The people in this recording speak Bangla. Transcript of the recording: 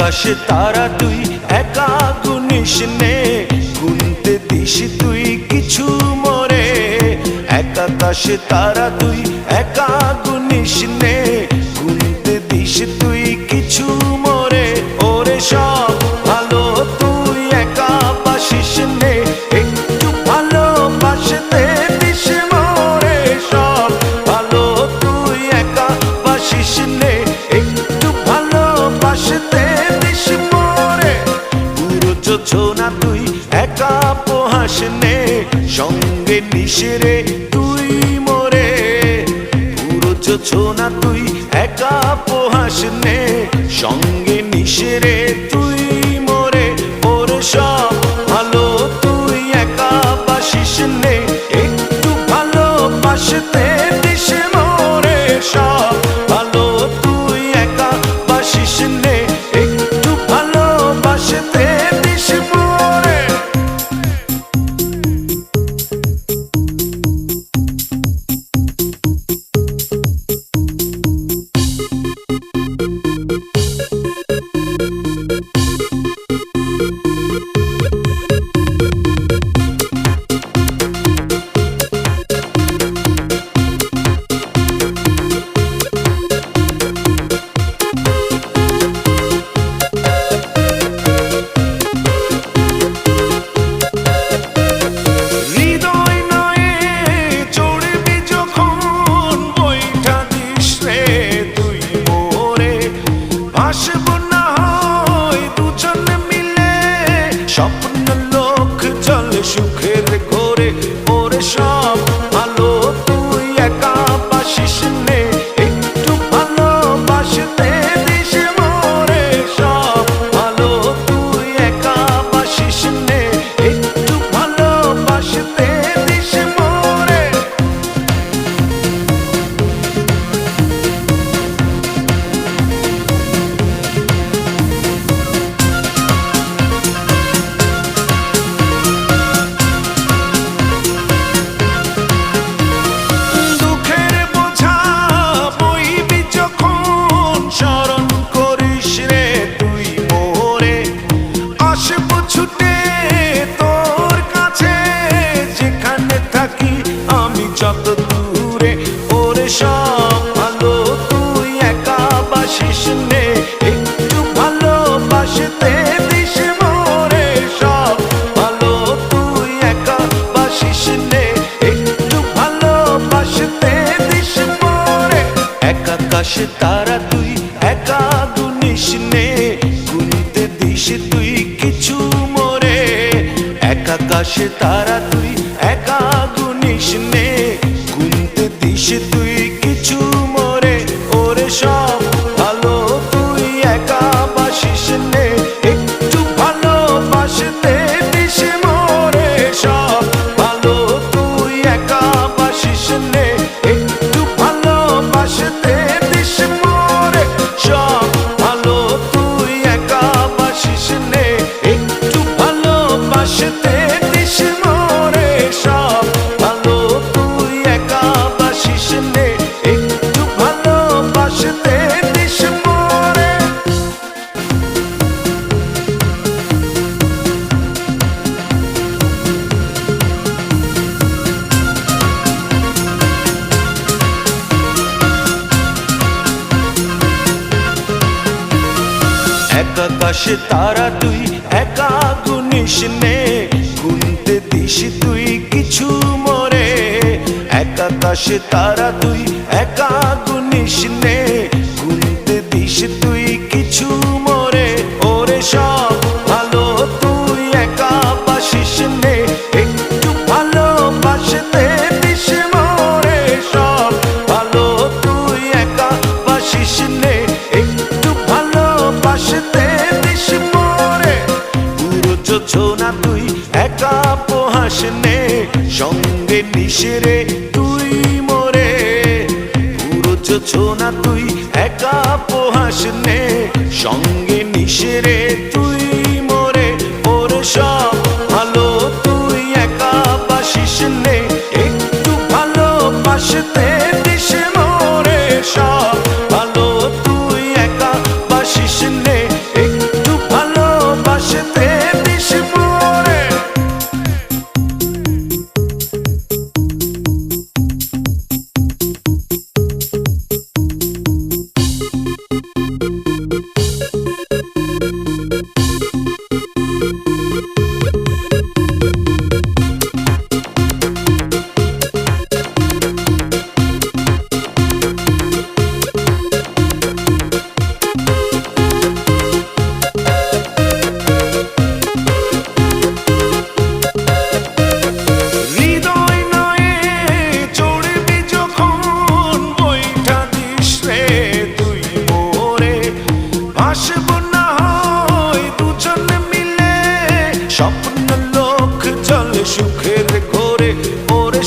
আকাশে তারা তুই একা গুনিস নে, গুনতে দিস তুই কিছু মোরে। এক আকাশে তারা তুই একা গুনিস নে, গুনতে দিস তুই কিছু মোরে। ওরে সব ভালো তুই একা বাসিস নে, একটু ভালোবাসতে দিস মোরে। সব ভালো তুই একা বাসিস নে, একটু ভালোবাসতে দিস মোরে। পুরো যোজনা তুই একা পোহাস নে, সঙ্গে নিস রে তুই মোরে। পুরো যোজনা তুই একা পোহাস নে, সঙ্গে নিস রে তুই মোরে। ওরে সব ভালো তুই একা বাসিস নে, একটু ভালোবাসতে দিস মোরে। সব ভালো তুই একা বাসিস নে, একটু ভালোবাসতে দিস মোরে। আসবো না হয় দুজন মিলে, স্বপ্ন লোক চলে সুখের ঘরে। ওরে সব ভালো তুই একা বাসিস নে, একটু ভালোবাসতে দিস মোরে। সব ভালো তুই একা বাসিস নে, একটু ভালোবাসতে দিস মোরে। যত দূরে ওরে সব ভালো তুই একা বাসিস নে, একটু ভালোবাসতে দিস মোরে। সব ভালো তুই একা বাসিস নে, একটু ভালোবাসতে দিস মোরে। এক আকাশে তারা তুই একা গুনিস নে, গুনতে দিস তুই কিছু মোরে। এক আকাশে তারা তুই একা গুনিস নে, গুনতে দিস তুই কিছু মোরে। ওরে সব ভালো তুই একা বাসিস নে, একটু ভালোবাসতে দিস মোরে। সব ভালো তুই একা বাসিস নে, একটু ভালোবাসতে দিস মোরে। সব ভালো তুই একা বাসিস নে, একটু ভালোবাসতে দিস মোরে। সব ভালো তুই একা বাসিস নে, একটু ভালোবাসতে দিস মোরে। এক আকাশে তারা তুই একা গুনিস নে, গুনতে দিস তুই কিছু মোরে। এক আকাশে তারা তুই একা গুনিস নে, গুনতে দিস তুই কিছু মোরে। ওরে সব ভালো তুই একা বাসিস নে, একটু ভালোবাসতে দিস মোরে। সব ভালো তুই একা বাসিস নে, একটু ভালোবাসতে দিস মোরে। সব ভালো তুই একা বাসিস নে, একটু ভালোবাসতে দিস মোরে। পুরো যোজনা তুই একা পোহাস নে, সঙ্গে নিস রে তুই মোরে। পুরো যোজনা তুই একা পোহাস নে, সঙ্গে নিস রে তুই মোরে। ওরে সব ভালো তুই একা বাসিস নে, একটু ভালোবাসতে দিস মোরে। সব ভালো তুই একা বাসিস নে, একটু চলে সুখের ঘোরে ওরে